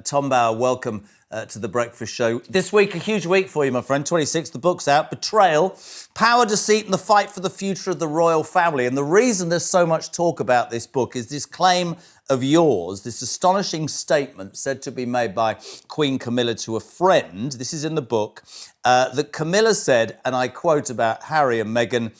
Tom Bauer, welcome to The Breakfast Show. This week, a huge week for you, my friend. 26, the book's out. Betrayal, power, deceit, and the fight for the future of the royal family. And the reason there's so much talk about this book is this claim of yours, this astonishing statement said to be made by Queen Camilla to a friend. This is in the book, that Camilla said, and I quote about Harry and Meghan,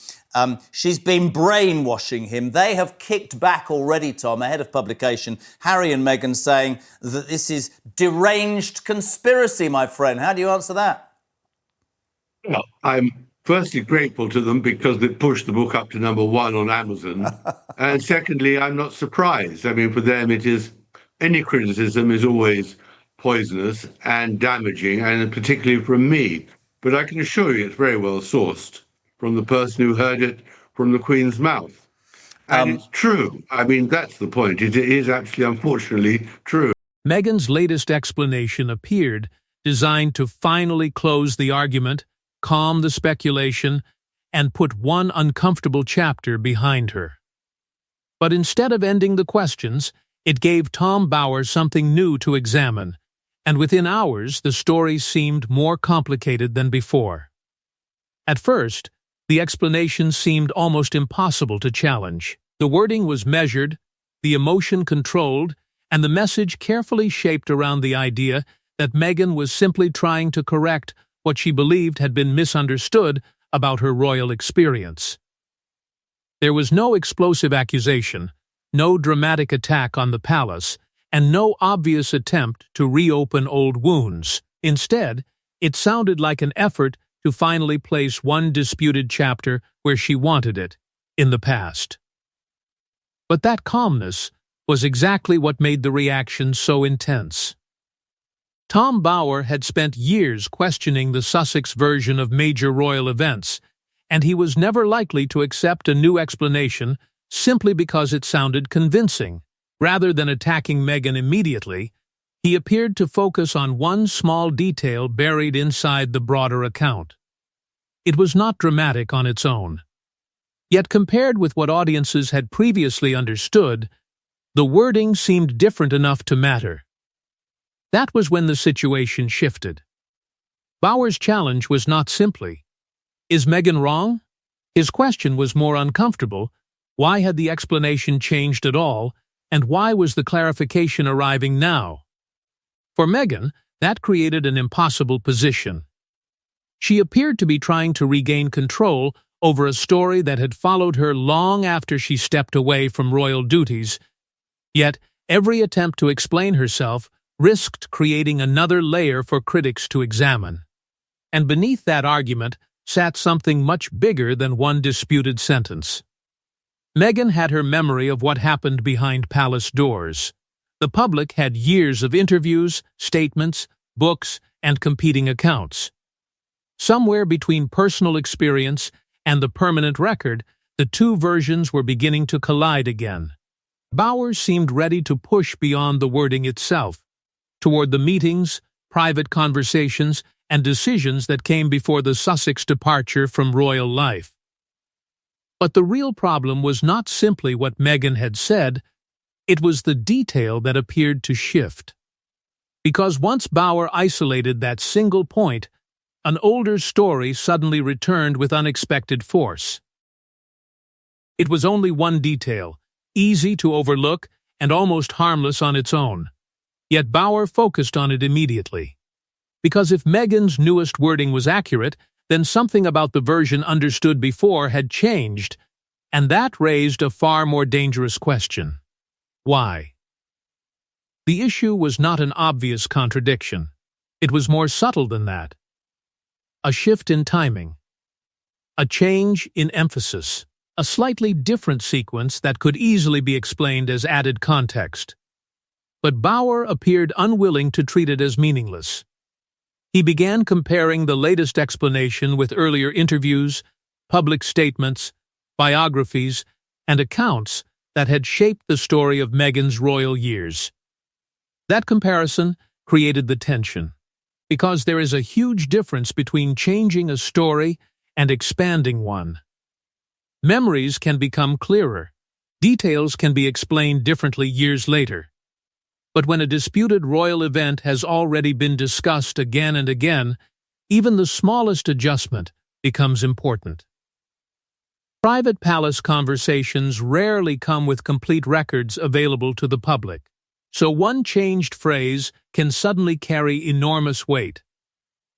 she's been brainwashing him. They have kicked back already, Tom, ahead of publication. Harry and Meghan saying that this is deranged conspiracy, my friend. How do you answer that? Well, I'm firstly grateful to them because they pushed the book up to #1 on Amazon. And secondly, I'm not surprised. I mean, for them, any criticism is always poisonous and damaging, and particularly from me. But I can assure you it's very well sourced from the person who heard it from the Queen's mouth. And it's true. I mean, that's the point. It is actually, unfortunately, true. Meghan's latest explanation appeared designed to finally close the argument, calm the speculation, and put one uncomfortable chapter behind her. But instead of ending the questions, it gave Tom Bauer something new to examine, and within hours the story seemed more complicated than before. At first, the explanation seemed almost impossible to challenge. The wording was measured, the emotion controlled, and the message carefully shaped around the idea that Meghan was simply trying to correct what she believed had been misunderstood about her royal experience. There was no explosive accusation, no dramatic attack on the palace, and no obvious attempt to reopen old wounds. Instead, it sounded like an effort to finally place one disputed chapter where she wanted it, in the past. But that calmness was exactly what made the reaction so intense. Tom Bauer had spent years questioning the Sussex version of major royal events, and he was never likely to accept a new explanation simply because it sounded convincing. Rather than attacking Meghan immediately, he appeared to focus on one small detail buried inside the broader account. It was not dramatic on its own. Yet compared with what audiences had previously understood, the wording seemed different enough to matter. That was when the situation shifted. Bauer's challenge was not simply, "Is Meghan wrong?" His question was more uncomfortable. Why had the explanation changed at all, and why was the clarification arriving now? For Meghan, that created an impossible position. She appeared to be trying to regain control over a story that had followed her long after she stepped away from royal duties, yet every attempt to explain herself risked creating another layer for critics to examine. And beneath that argument sat something much bigger than one disputed sentence. Meghan had her memory of what happened behind palace doors. The public had years of interviews, statements, books, and competing accounts. Somewhere between personal experience and the permanent record, the two versions were beginning to collide again. Bauer seemed ready to push beyond the wording itself, toward the meetings, private conversations, and decisions that came before the Sussex departure from royal life. But the real problem was not simply what Meghan had said, it was the detail that appeared to shift. Because once Bauer isolated that single point, an older story suddenly returned with unexpected force. It was only one detail, easy to overlook and almost harmless on its own. Yet Bauer focused on it immediately. Because if Meghan's newest wording was accurate, then something about the version understood before had changed, and that raised a far more dangerous question. Why? The issue was not an obvious contradiction. It was more subtle than that. A shift in timing. A change in emphasis. A slightly different sequence that could easily be explained as added context. But Bauer appeared unwilling to treat it as meaningless. He began comparing the latest explanation with earlier interviews, public statements, biographies, and accounts that had shaped the story of Meghan's royal years. That comparison created the tension, because there is a huge difference between changing a story and expanding one. Memories can become clearer, details can be explained differently years later. But when a disputed royal event has already been discussed again and again, even the smallest adjustment becomes important. Private palace conversations rarely come with complete records available to the public, so one changed phrase can suddenly carry enormous weight.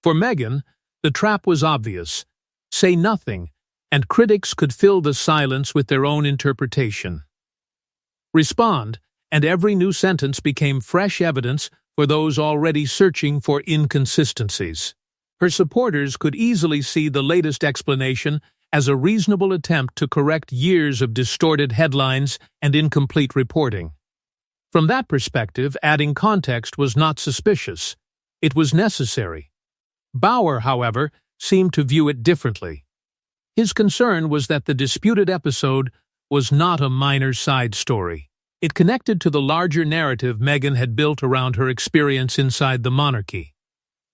For Meghan, the trap was obvious: say nothing, and critics could fill the silence with their own interpretation. Respond, and every new sentence became fresh evidence for those already searching for inconsistencies. Her supporters could easily see the latest explanation as a reasonable attempt to correct years of distorted headlines and incomplete reporting. From that perspective, adding context was not suspicious. It was necessary. Bauer, however, seemed to view it differently. His concern was that the disputed episode was not a minor side story. It connected to the larger narrative Meghan had built around her experience inside the monarchy: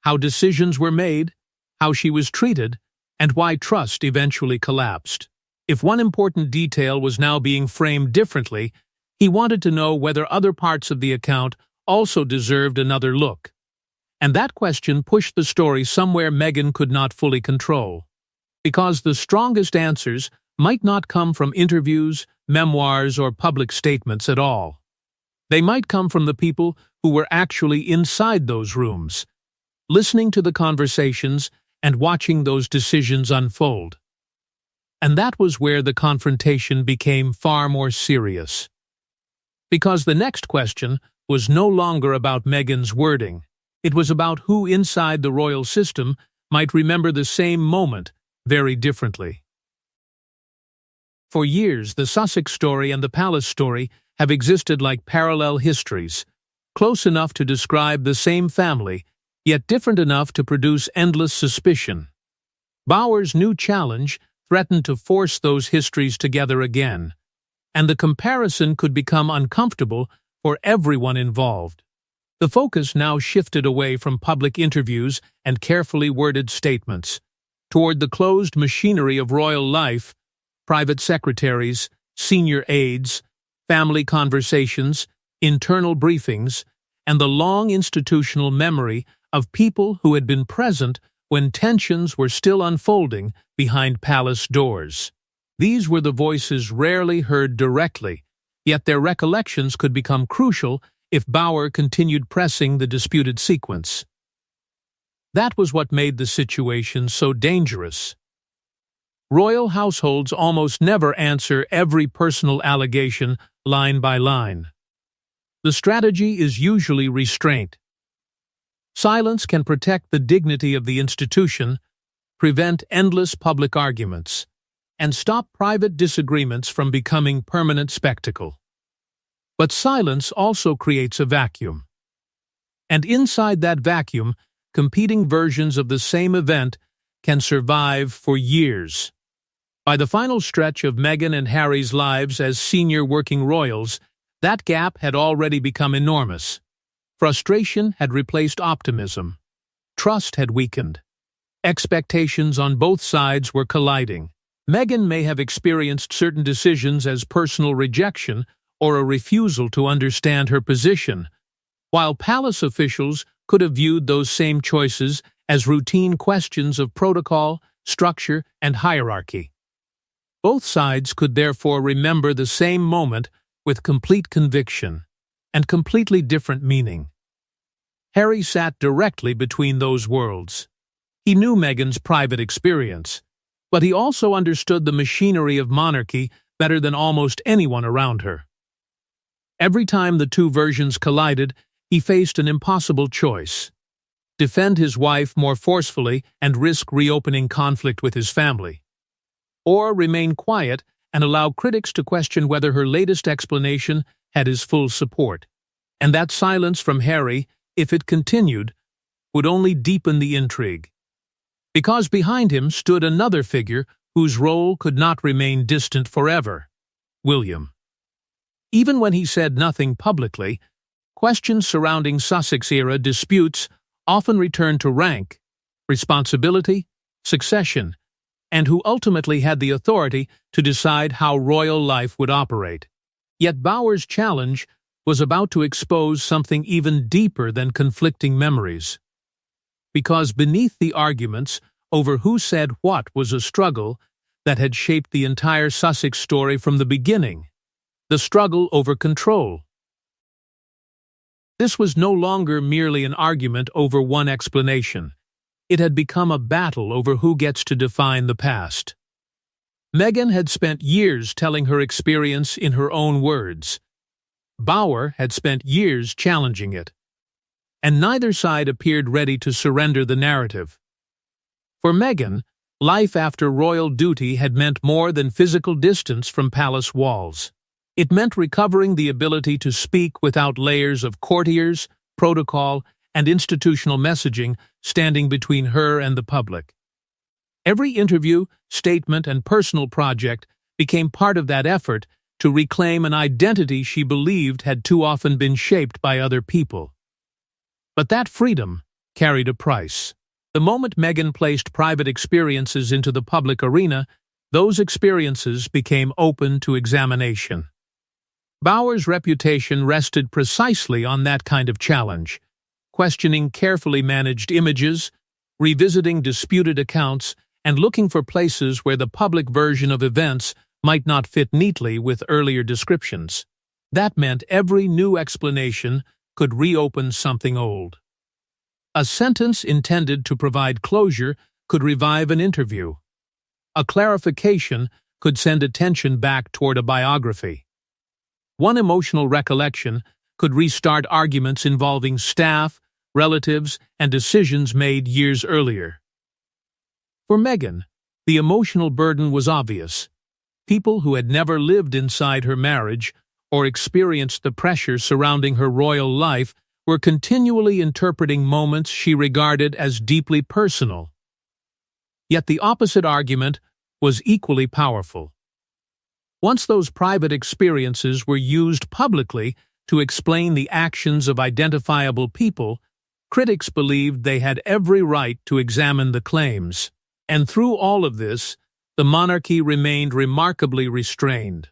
how decisions were made, how she was treated, and why trust eventually collapsed. If one important detail was now being framed differently, he wanted to know whether other parts of the account also deserved another look. And that question pushed the story somewhere Meghan could not fully control. Because the strongest answers might not come from interviews, memoirs, or public statements at all. They might come from the people who were actually inside those rooms, listening to the conversations and watching those decisions unfold. And that was where the confrontation became far more serious. Because the next question was no longer about Meghan's wording. It was about who inside the royal system might remember the same moment very differently. For years, the Sussex story and the palace story have existed like parallel histories, close enough to describe the same family, yet different enough to produce endless suspicion. Bauer's new challenge threatened to force those histories together again, and the comparison could become uncomfortable for everyone involved. The focus now shifted away from public interviews and carefully worded statements, toward the closed machinery of royal life: private secretaries, senior aides, family conversations, internal briefings, and the long institutional memory of people who had been present when tensions were still unfolding behind palace doors. These were the voices rarely heard directly, yet their recollections could become crucial if Bauer continued pressing the disputed sequence. That was what made the situation so dangerous. Royal households almost never answer every personal allegation line by line. The strategy is usually restraint. Silence can protect the dignity of the institution, prevent endless public arguments, and stop private disagreements from becoming permanent spectacle. But silence also creates a vacuum. And inside that vacuum, competing versions of the same event can survive for years. By the final stretch of Meghan and Harry's lives as senior working royals, that gap had already become enormous. Frustration had replaced optimism. Trust had weakened. Expectations on both sides were colliding. Meghan may have experienced certain decisions as personal rejection or a refusal to understand her position, while palace officials could have viewed those same choices as routine questions of protocol, structure, and hierarchy. Both sides could therefore remember the same moment with complete conviction and completely different meaning. Harry sat directly between those worlds. He knew Meghan's private experience, but he also understood the machinery of monarchy better than almost anyone around her. Every time the two versions collided, he faced an impossible choice: defend his wife more forcefully and risk reopening conflict with his family, or remain quiet and allow critics to question whether her latest explanation had his full support. And that silence from Harry, if it continued, would only deepen the intrigue. Because behind him stood another figure whose role could not remain distant forever: William. Even when he said nothing publicly, questions surrounding Sussex-era disputes often returned to rank, responsibility, succession, and who ultimately had the authority to decide how royal life would operate. Yet Bauer's challenge was about to expose something even deeper than conflicting memories. Because beneath the arguments over who said what was a struggle that had shaped the entire Sussex story from the beginning, the struggle over control. This was no longer merely an argument over one explanation. It had become a battle over who gets to define the past. Meghan had spent years telling her experience in her own words. Bauer had spent years challenging it. And neither side appeared ready to surrender the narrative. For Meghan, life after royal duty had meant more than physical distance from palace walls. It meant recovering the ability to speak without layers of courtiers, protocol, and institutional messaging standing between her and the public. Every interview, statement, and personal project became part of that effort to reclaim an identity she believed had too often been shaped by other people. But that freedom carried a price. The moment Meghan placed private experiences into the public arena, those experiences became open to examination. Bauer's reputation rested precisely on that kind of challenge, questioning carefully managed images, revisiting disputed accounts, and looking for places where the public version of events might not fit neatly with earlier descriptions. That meant every new explanation could reopen something old. A sentence intended to provide closure could revive an interview. A clarification could send attention back toward a biography. One emotional recollection could restart arguments involving staff, relatives, and decisions made years earlier. For Meghan, the emotional burden was obvious. People who had never lived inside her marriage or experienced the pressure surrounding her royal life were continually interpreting moments she regarded as deeply personal. Yet the opposite argument was equally powerful. Once those private experiences were used publicly to explain the actions of identifiable people, critics believed they had every right to examine the claims. And through all of this, the monarchy remained remarkably restrained.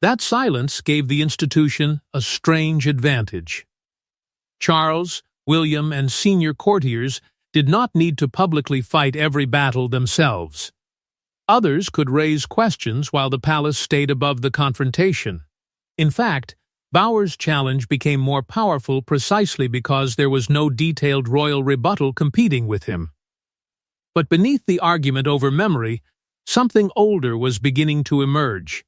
That silence gave the institution a strange advantage. Charles, William, and senior courtiers did not need to publicly fight every battle themselves. Others could raise questions while the palace stayed above the confrontation. In fact, Bauer's challenge became more powerful precisely because there was no detailed royal rebuttal competing with him. But beneath the argument over memory, something older was beginning to emerge.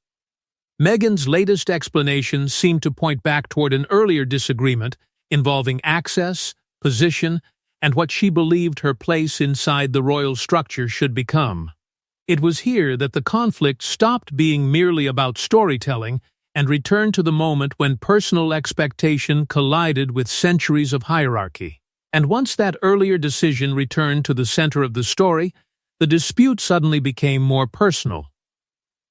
Meghan's latest explanation seemed to point back toward an earlier disagreement involving access, position, and what she believed her place inside the royal structure should become. It was here that the conflict stopped being merely about storytelling and returned to the moment when personal expectation collided with centuries of hierarchy. And once that earlier decision returned to the center of the story, the dispute suddenly became more personal.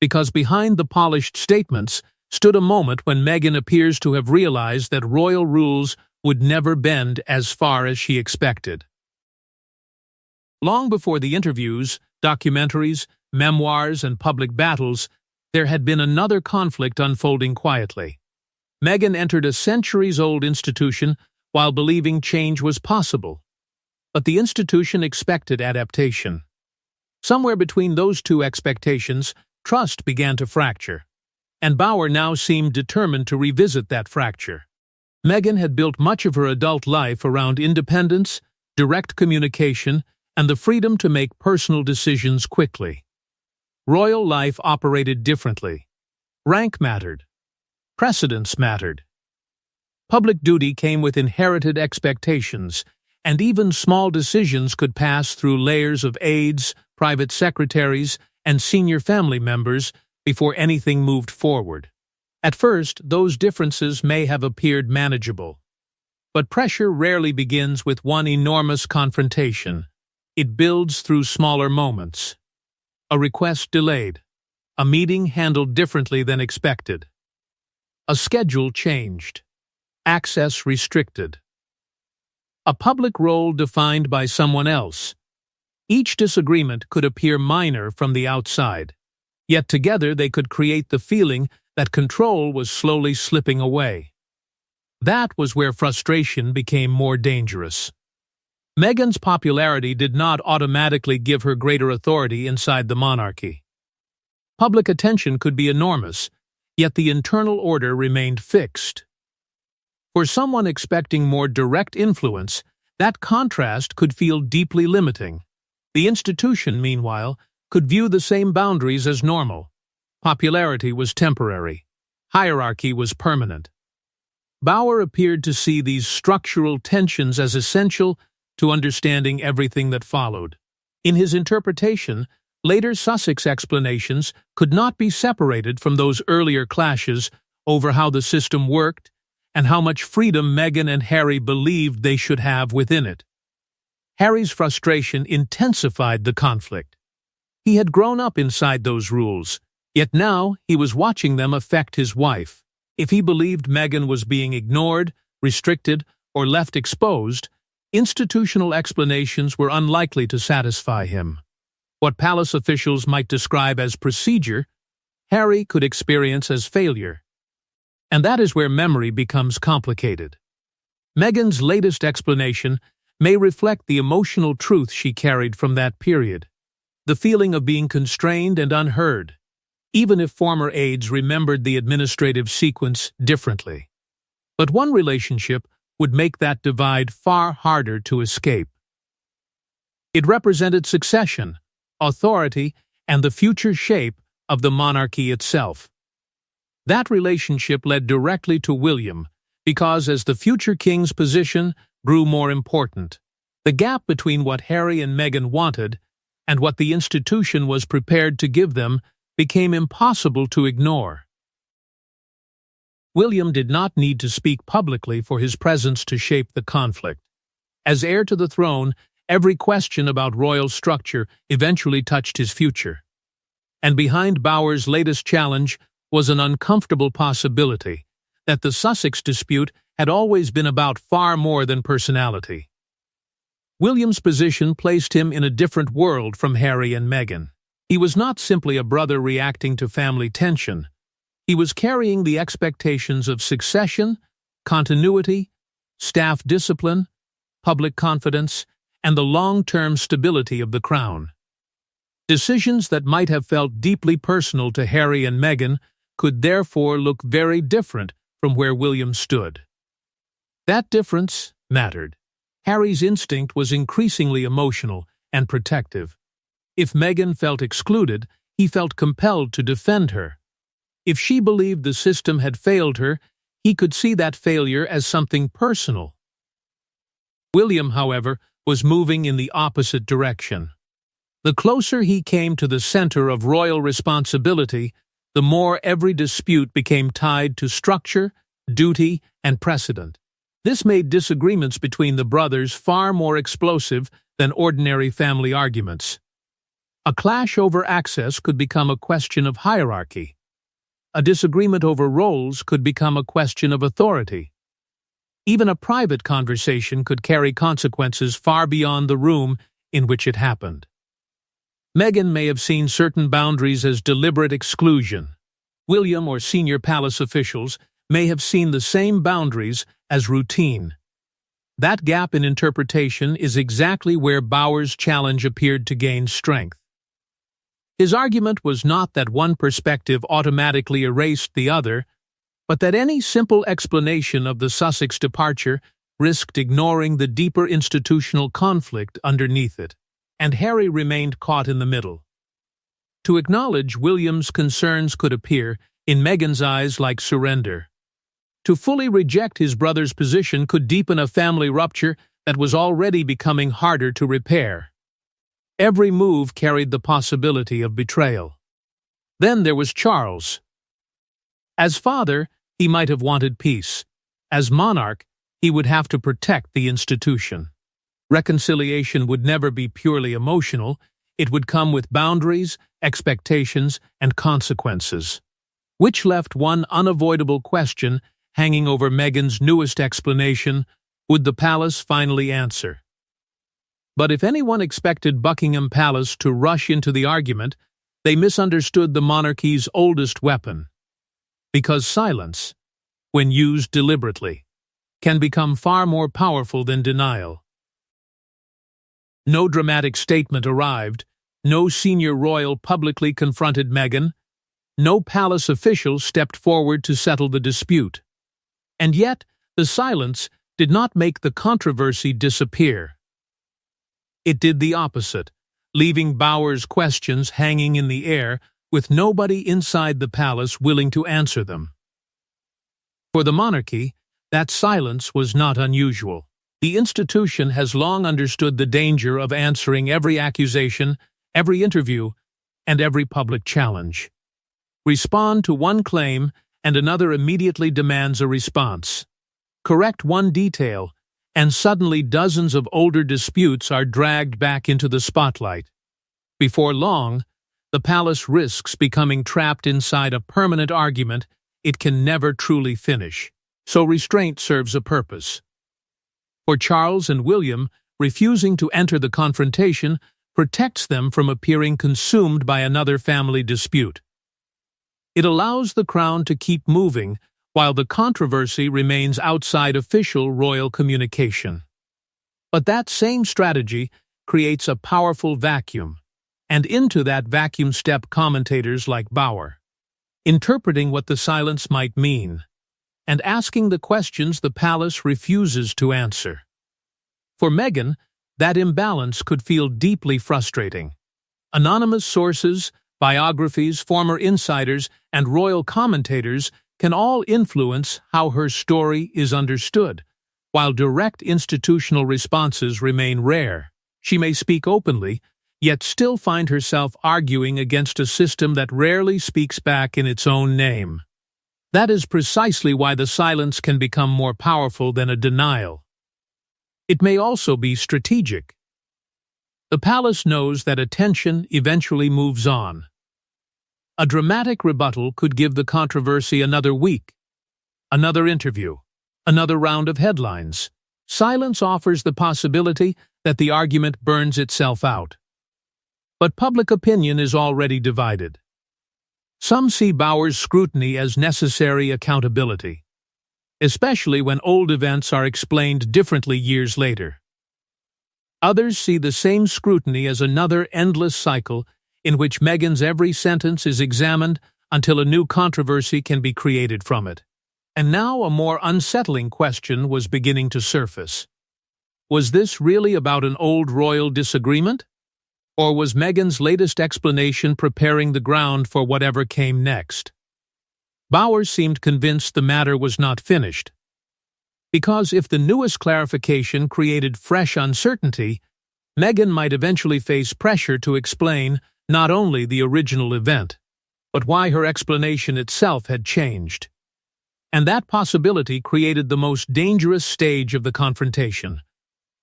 Because behind the polished statements stood a moment when Meghan appears to have realized that royal rules would never bend as far as she expected. Long before the interviews, documentaries, memoirs, and public battles, there had been another conflict unfolding quietly. Meghan entered a centuries-old institution while believing change was possible. But the institution expected adaptation. Somewhere between those two expectations, trust began to fracture. And Bauer now seemed determined to revisit that fracture. Meghan had built much of her adult life around independence, direct communication, and the freedom to make personal decisions quickly. Royal life operated differently. Rank mattered. Precedence mattered. Public duty came with inherited expectations, and even small decisions could pass through layers of aides, private secretaries, and senior family members before anything moved forward. At first, those differences may have appeared manageable. But pressure rarely begins with one enormous confrontation. It builds through smaller moments. A request delayed. A meeting handled differently than expected. A schedule changed. Access restricted. A public role defined by someone else. Each disagreement could appear minor from the outside, yet together they could create the feeling that control was slowly slipping away. That was where frustration became more dangerous. Meghan's popularity did not automatically give her greater authority inside the monarchy. Public attention could be enormous, yet the internal order remained fixed. For someone expecting more direct influence, that contrast could feel deeply limiting. The institution, meanwhile, could view the same boundaries as normal. Popularity was temporary. Hierarchy was permanent. Bower appeared to see these structural tensions as essential to understanding everything that followed. In his interpretation, later Sussex explanations could not be separated from those earlier clashes over how the system worked and how much freedom Meghan and Harry believed they should have within it. Harry's frustration intensified the conflict. He had grown up inside those rules, yet now he was watching them affect his wife. If he believed Meghan was being ignored, restricted, or left exposed, institutional explanations were unlikely to satisfy him. What palace officials might describe as procedure, Harry could experience as failure. And that is where memory becomes complicated. Meghan's latest explanation may reflect the emotional truth she carried from that period, the feeling of being constrained and unheard, even if former aides remembered the administrative sequence differently. But one relationship would make that divide far harder to escape. It represented succession, authority, and the future shape of the monarchy itself. That relationship led directly to William, because as the future king's position grew more important, the gap between what Harry and Meghan wanted and what the institution was prepared to give them became impossible to ignore. William did not need to speak publicly for his presence to shape the conflict. As heir to the throne, every question about royal structure eventually touched his future. And behind Bower's latest challenge was an uncomfortable possibility that the Sussex dispute had always been about far more than personality. William's position placed him in a different world from Harry and Meghan. He was not simply a brother reacting to family tension. He was carrying the expectations of succession, continuity, staff discipline, public confidence, and the long-term stability of the crown. Decisions that might have felt deeply personal to Harry and Meghan could therefore look very different from where William stood. That difference mattered. Harry's instinct was increasingly emotional and protective. If Meghan felt excluded, he felt compelled to defend her. If she believed the system had failed her, he could see that failure as something personal. William, however, was moving in the opposite direction. The closer he came to the center of royal responsibility, the more every dispute became tied to structure, duty, and precedent. This made disagreements between the brothers far more explosive than ordinary family arguments. A clash over access could become a question of hierarchy. A disagreement over roles could become a question of authority. Even a private conversation could carry consequences far beyond the room in which it happened. Meghan may have seen certain boundaries as deliberate exclusion. William or senior palace officials may have seen the same boundaries as routine. That gap in interpretation is exactly where Bower's challenge appeared to gain strength. His argument was not that one perspective automatically erased the other, but that any simple explanation of the Sussex departure risked ignoring the deeper institutional conflict underneath it, and Harry remained caught in the middle. To acknowledge William's concerns could appear, in Meghan's eyes, like surrender. To fully reject his brother's position could deepen a family rupture that was already becoming harder to repair. Every move carried the possibility of betrayal. Then there was Charles. As father, he might have wanted peace. As monarch, he would have to protect the institution. Reconciliation would never be purely emotional. It would come with boundaries, expectations, and consequences. Which left one unavoidable question hanging over Meghan's newest explanation: would the palace finally answer? But if anyone expected Buckingham Palace to rush into the argument, they misunderstood the monarchy's oldest weapon. Because silence, when used deliberately, can become far more powerful than denial. No dramatic statement arrived, no senior royal publicly confronted Meghan, no palace official stepped forward to settle the dispute. And yet, the silence did not make the controversy disappear. It did the opposite, leaving Bowers' questions hanging in the air with nobody inside the palace willing to answer them. For the monarchy, that silence was not unusual. The institution has long understood the danger of answering every accusation, every interview, and every public challenge. Respond to one claim, and another immediately demands a response. Correct one detail, and suddenly dozens of older disputes are dragged back into the spotlight. Before long, the palace risks becoming trapped inside a permanent argument it can never truly finish. So restraint serves a purpose. For Charles and William, refusing to enter the confrontation protects them from appearing consumed by another family dispute. It allows the crown to keep moving while the controversy remains outside official royal communication. But that same strategy creates a powerful vacuum, and into that vacuum step commentators like Bauer, interpreting what the silence might mean, and asking the questions the palace refuses to answer. For Meghan, that imbalance could feel deeply frustrating. Anonymous sources, biographies, former insiders, and royal commentators can all influence how her story is understood, while direct institutional responses remain rare. She may speak openly, yet still find herself arguing against a system that rarely speaks back in its own name. That is precisely why the silence can become more powerful than a denial. It may also be strategic. The palace knows that attention eventually moves on. A dramatic rebuttal could give the controversy another week, another interview, another round of headlines. Silence offers the possibility that the argument burns itself out. But public opinion is already divided. Some see Bowers' scrutiny as necessary accountability, especially when old events are explained differently years later. Others see the same scrutiny as another endless cycle in which Meghan's every sentence is examined until a new controversy can be created from it. And now a more unsettling question was beginning to surface. Was this really about an old royal disagreement? Or was Meghan's latest explanation preparing the ground for whatever came next? Bowers seemed convinced the matter was not finished. Because if the newest clarification created fresh uncertainty, Meghan might eventually face pressure to explain not only the original event, but why her explanation itself had changed. And that possibility created the most dangerous stage of the confrontation.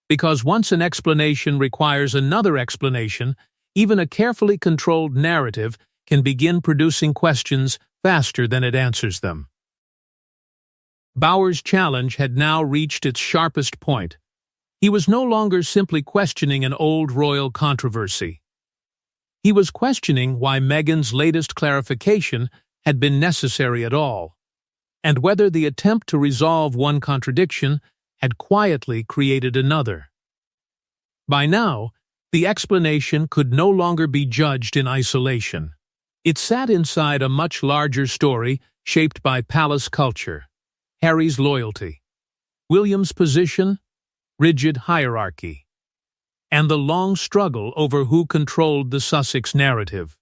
Because once an explanation requires another explanation, even a carefully controlled narrative can begin producing questions faster than it answers them. Bowers' challenge had now reached its sharpest point. He was no longer simply questioning an old royal controversy. He was questioning why Meghan's latest clarification had been necessary at all, and whether the attempt to resolve one contradiction had quietly created another. By now, the explanation could no longer be judged in isolation. It sat inside a much larger story shaped by palace culture, Harry's loyalty, William's position, rigid hierarchy, and the long struggle over who controlled the Sussex narrative.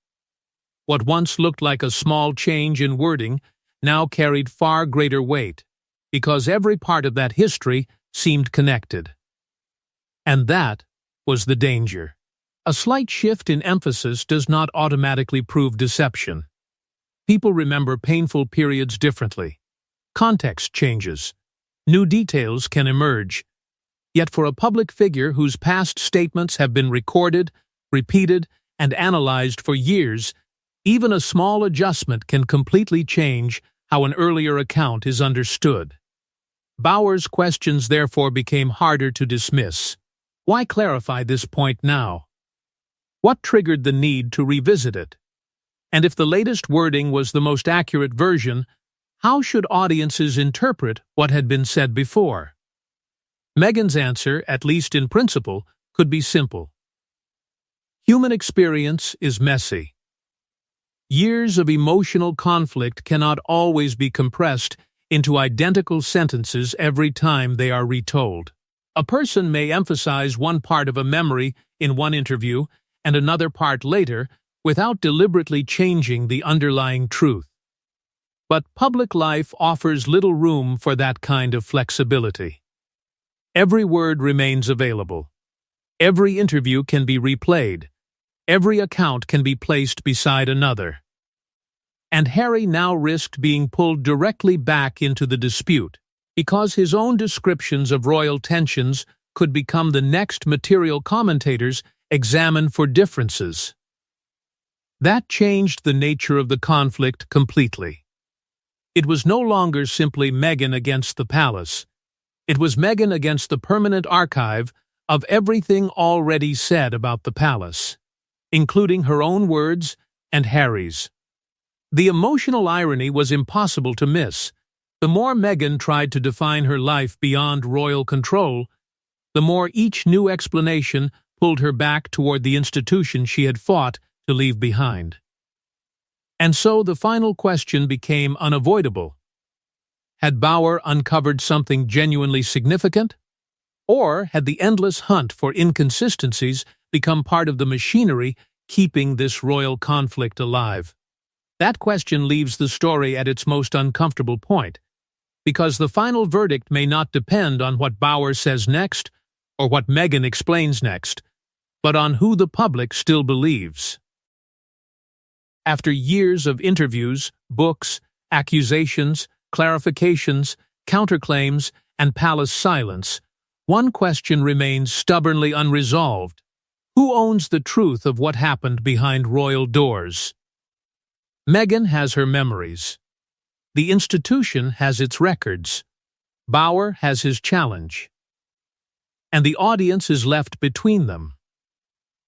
What once looked like a small change in wording now carried far greater weight, because every part of that history seemed connected. And that was the danger. A slight shift in emphasis does not automatically prove deception. People remember painful periods differently. Context changes. New details can emerge. Yet for a public figure whose past statements have been recorded, repeated, and analyzed for years, even a small adjustment can completely change how an earlier account is understood. Bowers' questions therefore became harder to dismiss. Why clarify this point now? What triggered the need to revisit it? And if the latest wording was the most accurate version, how should audiences interpret what had been said before? Meghan's answer, at least in principle, could be simple. Human experience is messy. Years of emotional conflict cannot always be compressed into identical sentences every time they are retold. A person may emphasize one part of a memory in one interview and another part later without deliberately changing the underlying truth. But public life offers little room for that kind of flexibility. Every word remains available. Every interview can be replayed. Every account can be placed beside another. And Harry now risked being pulled directly back into the dispute, because his own descriptions of royal tensions could become the next material commentators examine for differences. That changed the nature of the conflict completely. It was no longer simply Meghan against the palace. It was Meghan against the permanent archive of everything already said about the palace, including her own words and Harry's. The emotional irony was impossible to miss. The more Meghan tried to define her life beyond royal control, the more each new explanation pulled her back toward the institution she had fought to leave behind. And so the final question became unavoidable. Had Bauer uncovered something genuinely significant? Or had the endless hunt for inconsistencies become part of the machinery keeping this royal conflict alive? That question leaves the story at its most uncomfortable point, because the final verdict may not depend on what Bauer says next or what Meghan explains next, but on who the public still believes. After years of interviews, books, accusations, clarifications, counterclaims, and palace silence, one question remains stubbornly unresolved. Who owns the truth of what happened behind royal doors? Meghan has her memories. The institution has its records. Bauer has his challenge. And the audience is left between them.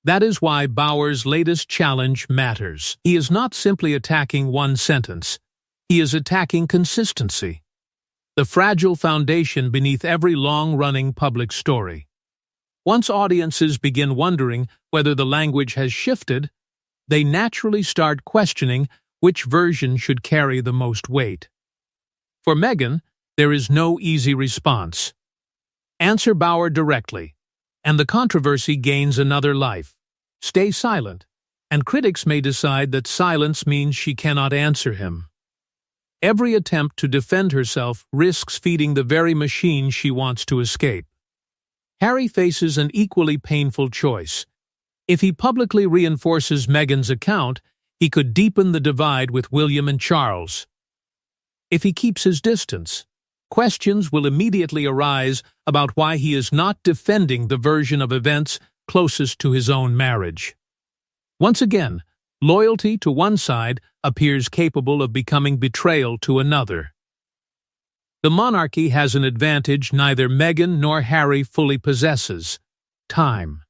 That is why Bauer's latest challenge matters. He is not simply attacking one sentence. He is attacking consistency, the fragile foundation beneath every long-running public story. Once audiences begin wondering whether the language has shifted, they naturally start questioning which version should carry the most weight. For Meghan, there is no easy response. Answer Bauer directly, and the controversy gains another life. Stay silent, and critics may decide that silence means she cannot answer him. Every attempt to defend herself risks feeding the very machine she wants to escape. Harry faces an equally painful choice. If he publicly reinforces Meghan's account, he could deepen the divide with William and Charles. If he keeps his distance, questions will immediately arise about why he is not defending the version of events closest to his own marriage. Once again, loyalty to one side appears capable of becoming betrayal to another. The monarchy has an advantage neither Meghan nor Harry fully possesses: time.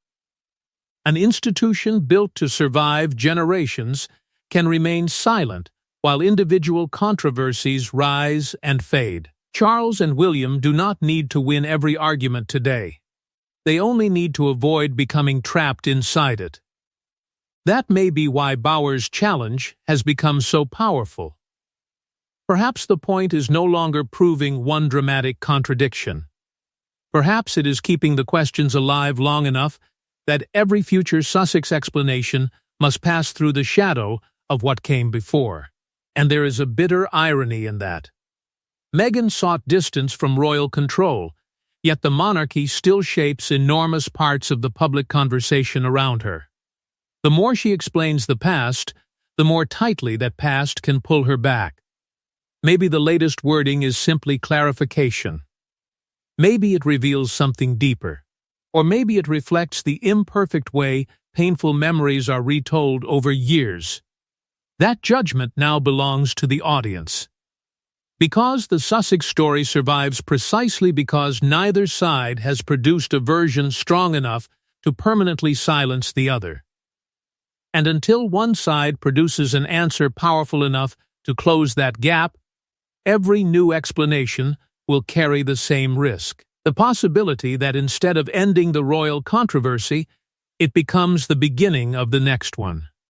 An institution built to survive generations can remain silent while individual controversies rise and fade. Charles and William do not need to win every argument today. They only need to avoid becoming trapped inside it. That may be why Bauer's challenge has become so powerful. Perhaps the point is no longer proving one dramatic contradiction. Perhaps it is keeping the questions alive long enough that every future Sussex explanation must pass through the shadow of what came before. And there is a bitter irony in that. Meghan sought distance from royal control, yet the monarchy still shapes enormous parts of the public conversation around her. The more she explains the past, the more tightly that past can pull her back. Maybe the latest wording is simply clarification. Maybe it reveals something deeper. Or maybe it reflects the imperfect way painful memories are retold over years. That judgment now belongs to the audience. Because the Sussex story survives precisely because neither side has produced a version strong enough to permanently silence the other. And until one side produces an answer powerful enough to close that gap, every new explanation will carry the same risk. The possibility that instead of ending the royal controversy, it becomes the beginning of the next one.